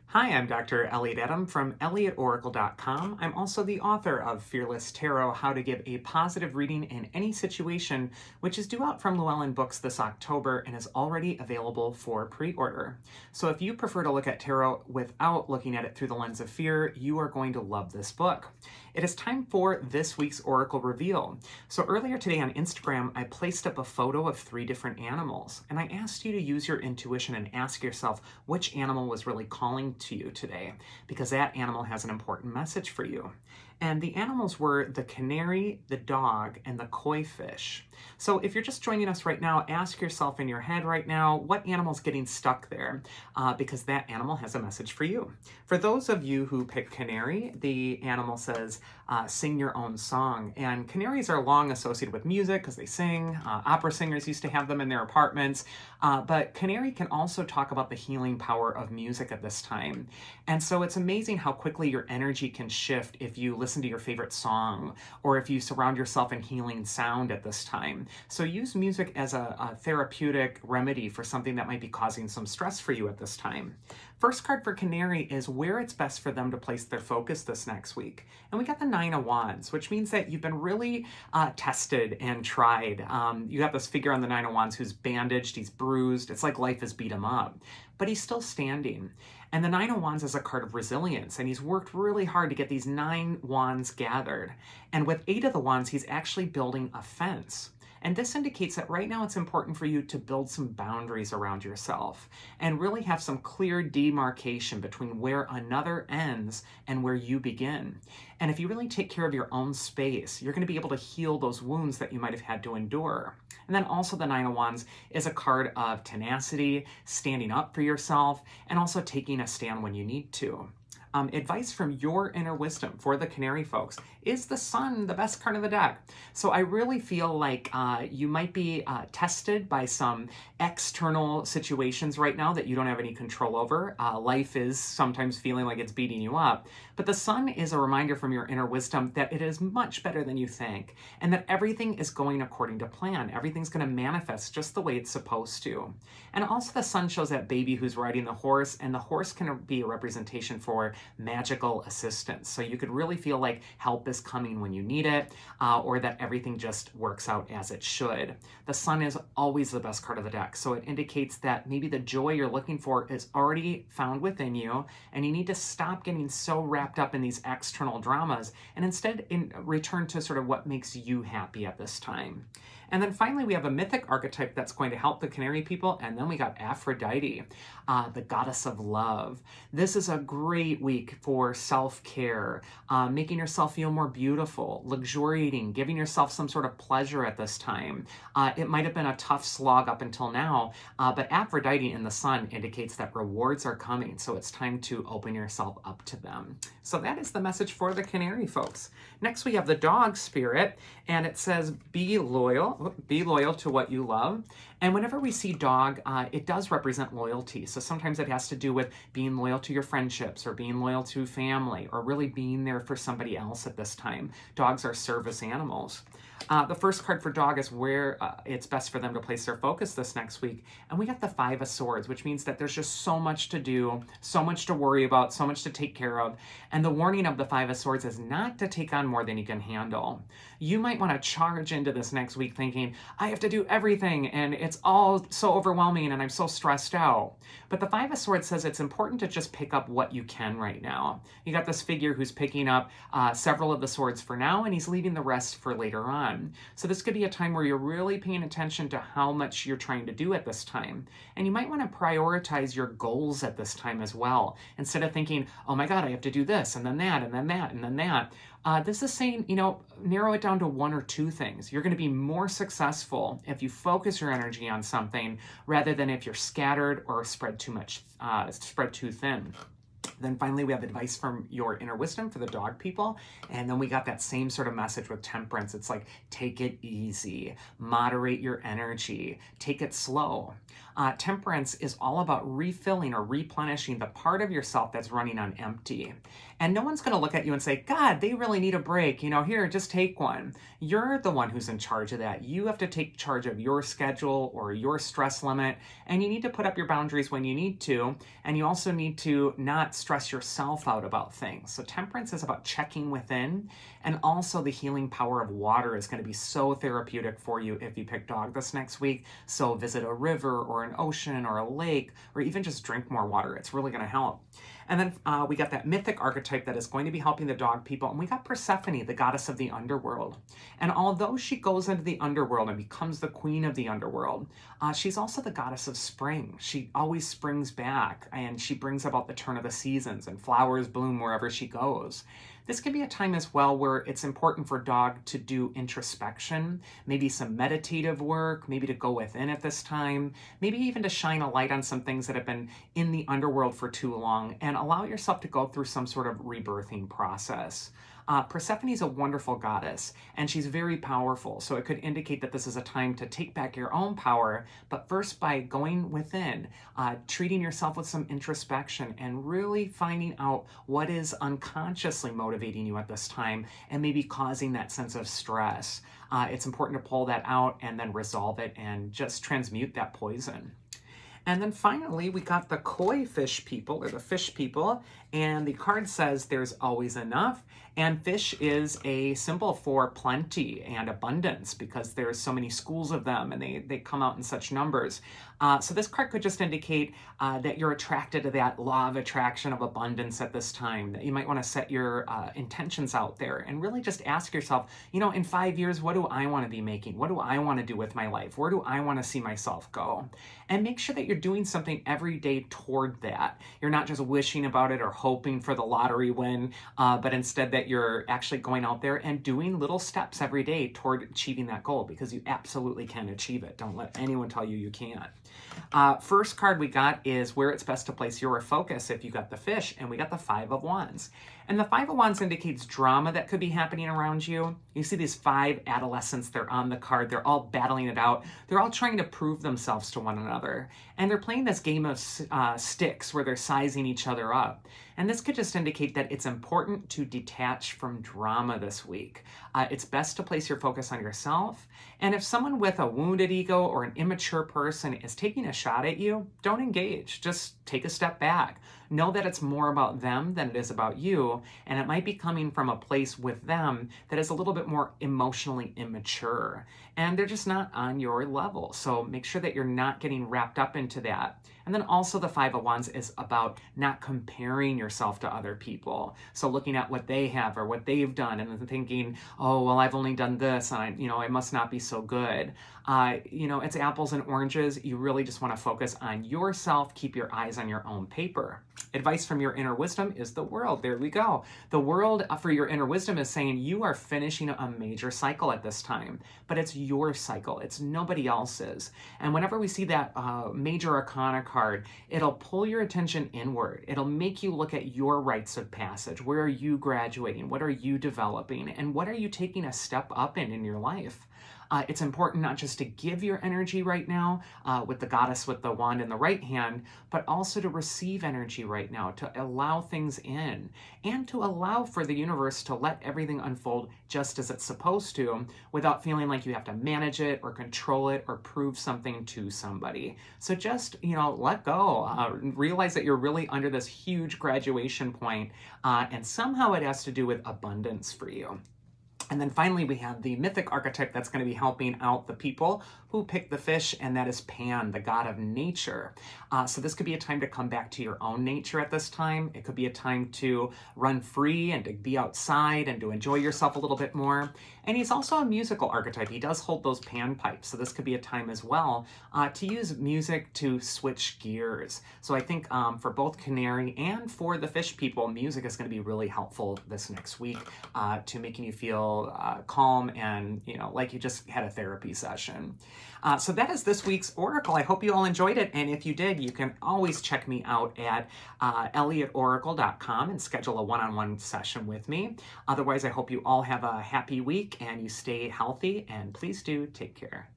Hi, I'm Dr. Elliot from ElliotOracle.com. I'm also the author of Fearless Tarot, How to Give a Positive Reading in Any Situation, which is due out from Llewellyn Books this October and is already available for pre-order. So if you prefer to look at tarot without looking at it through the lens of fear, you are going to love this book. It is time for this week's Oracle Reveal. So earlier today on Instagram, I placed up a photo of 3 different animals, and I asked you to use your intuition and ask yourself which animal was really calling to you today, because that animal has an important message for you. And the animals were the canary, the dog, and the koi fish. So if you're just joining us right now, ask yourself in your head right now, what animal's getting stuck there? Because that animal has a message for you. For those of you who pick canary, the animal says, sing your own song. And canaries are long associated with music because they sing. Opera singers used to have them in their apartments. But canary can also talk about the healing power of music at this time. And so it's amazing how quickly your energy can shift if you listen to your favorite song or if you surround yourself in healing sound at this time. So use music as a therapeutic remedy for something that might be causing some stress for you at this time. First card for Canary is where it's best for them to place their focus this next week. And we got the 9 of Wands, which means that you've been really tested and tried. You have this figure on the 9 of Wands who's bandaged, he's bruised. It's like life has beat him up, but he's still standing. And the 9 of Wands is a card of resilience, and he's worked really hard to get these 9 wands gathered. And with 8 of the wands, he's actually building a fence. And this indicates that right now it's important for you to build some boundaries around yourself and really have some clear demarcation between where another ends and where you begin. And if you really take care of your own space, you're going to be able to heal those wounds that you might have had to endure. And then also the 9 of Wands is a card of tenacity, standing up for yourself, and also taking a stand when you need to. Advice from your inner wisdom for the Canary folks. Is the Sun the best card of the deck? So I really feel like you might be tested by some external situations right now that you don't have any control over. Life is sometimes feeling like it's beating you up. But the Sun is a reminder from your inner wisdom that it is much better than you think and that everything is going according to plan. Everything's going to manifest just the way it's supposed to. And also the Sun shows that baby who's riding the horse, and the horse can be a representation for magical assistance. So you could really feel like help is coming when you need it, or that everything just works out as it should. The Sun is always the best card of the deck. So it indicates that maybe the joy you're looking for is already found within you, and you need to stop getting so wrapped up in these external dramas and instead return to sort of what makes you happy at this time. And then finally, we have a mythic archetype that's going to help the Canary people. And then we got Aphrodite, the goddess of love. This is a great week for self-care, making yourself feel more beautiful, luxuriating, giving yourself some sort of pleasure at this time. It might have been a tough slog up until now, but Aphrodite in the Sun indicates that rewards are coming. So it's time to open yourself up to them. So that is the message for the Canary folks. Next, we have the dog spirit, and it says, be loyal to what you love. And whenever we see dog, it does represent loyalty. So sometimes it has to do with being loyal to your friendships or being loyal to family or really being there for somebody else at this time. Dogs are service animals. The first card for dog is where it's best for them to place their focus this next week. And we got the 5 of Swords, which means that there's just so much to do, so much to worry about, so much to take care of. And the warning of the 5 of Swords is not to take on more than you can handle. You might want to charge into this next week thinking, I have to do everything and it's all so overwhelming and I'm so stressed out. But the 5 of Swords says it's important to just pick up what you can right now. You got this figure who's picking up several of the swords for now, and he's leaving the rest for later on. So this could be a time where you're really paying attention to how much you're trying to do at this time. And you might want to prioritize your goals at this time as well. Instead of thinking, oh my God, I have to do this, and then that, and then that, and then that. This is saying, narrow it down to 1 or 2 things. You're going to be more successful if you focus your energy on something rather than if you're scattered or spread too thin. Then finally, we have advice from your inner wisdom for the dog people. And then we got that same sort of message with temperance. It's like, take it easy, moderate your energy, take it slow. Temperance is all about refilling or replenishing the part of yourself that's running on empty. And no one's going to look at you and say, God, they really need a break. Here, just take one. You're the one who's in charge of that. You have to take charge of your schedule or your stress limit. And you need to put up your boundaries when you need to. And you also need to not stress yourself out about things. So temperance is about checking within. And also the healing power of water is going to be so therapeutic for you if you pick dog this next week. So visit a river or an ocean or a lake, or even just drink more water. It's really going to help. And then we got that mythic archetype that is going to be helping the dog people. And we got Persephone, the goddess of the underworld. And although she goes into the underworld and becomes the queen of the underworld, she's also the goddess of spring. She always springs back, and she brings about the turn of the seasons, and flowers bloom wherever she goes. This can be a time as well where it's important for dog to do introspection, maybe some meditative work, maybe to go within at this time, maybe even to shine a light on some things that have been in the underworld for too long, and allow yourself to go through some sort of rebirthing process. Persephone is a wonderful goddess, and she's very powerful, so it could indicate that this is a time to take back your own power, but first by going within, treating yourself with some introspection, and really finding out what is unconsciously motivating you at this time, and maybe causing that sense of stress. It's important to pull that out and then resolve it and just transmute that poison. And then finally, we got the koi fish people, or the fish people, and the card says there's always enough. And fish is a symbol for plenty and abundance because there's so many schools of them and they come out in such numbers. So this card could just indicate that you're attracted to that law of attraction of abundance at this time, that you might want to set your intentions out there and really just ask yourself, in 5 years, what do I want to be making? What do I want to do with my life? Where do I want to see myself go? And make sure that you're doing something every day toward that. You're not just wishing about it or hoping for the lottery win, but instead that you're actually going out there and doing little steps every day toward achieving that goal, because you absolutely can achieve it. Don't let anyone tell you you can't. First card we got is where it's best to place your focus if you got the fish, and we got the Five of Wands. And the Five of Wands indicates drama that could be happening around you. You see these 5 adolescents, they're on the card, they're all battling it out. They're all trying to prove themselves to one another. And they're playing this game of sticks where they're sizing each other up. And this could just indicate that it's important to detach from drama this week. It's best to place your focus on yourself. And if someone with a wounded ego or an immature person is taking a shot at you, don't engage. Just take a step back. Know that it's more about them than it is about you, and it might be coming from a place with them that is a little bit more emotionally immature, and they're just not on your level. So make sure that you're not getting wrapped up into that. And then also the Five of Wands is about not comparing yourself to other people. So looking at what they have or what they've done and then thinking, oh, well, I've only done this and I must not be so good. It's apples and oranges. You really just want to focus on yourself. Keep your eyes on your own paper. Advice from your inner wisdom is the world. There we go. The world for your inner wisdom is saying you are finishing a major cycle at this time, but it's your cycle. It's nobody else's. And whenever we see that major arcana card, it'll pull your attention inward. It'll make you look at your rites of passage. Where are you graduating? What are you developing? And what are you taking a step up in your life? It's important not just to give your energy right now with the goddess with the wand in the right hand, but also to receive energy right now, to allow things in, and to allow for the universe to let everything unfold just as it's supposed to without feeling like you have to manage it or control it or prove something to somebody. So just, let go. Realize that you're really under this huge graduation point, and somehow it has to do with abundance for you. And then finally, we have the mythic archetype that's going to be helping out the people who pick the fish, and that is Pan, the god of nature. So this could be a time to come back to your own nature at this time. It could be a time to run free and to be outside and to enjoy yourself a little bit more. And he's also a musical archetype. He does hold those pan pipes. So this could be a time as well to use music to switch gears. So I think for both Canary and for the fish people, music is going to be really helpful this next week to making you feel feel calm and, like you just had a therapy session. So that is this week's Oracle. I hope you all enjoyed it. And if you did, you can always check me out at elliotoracle.com and schedule a one-on-one session with me. Otherwise, I hope you all have a happy week and you stay healthy. And please do take care.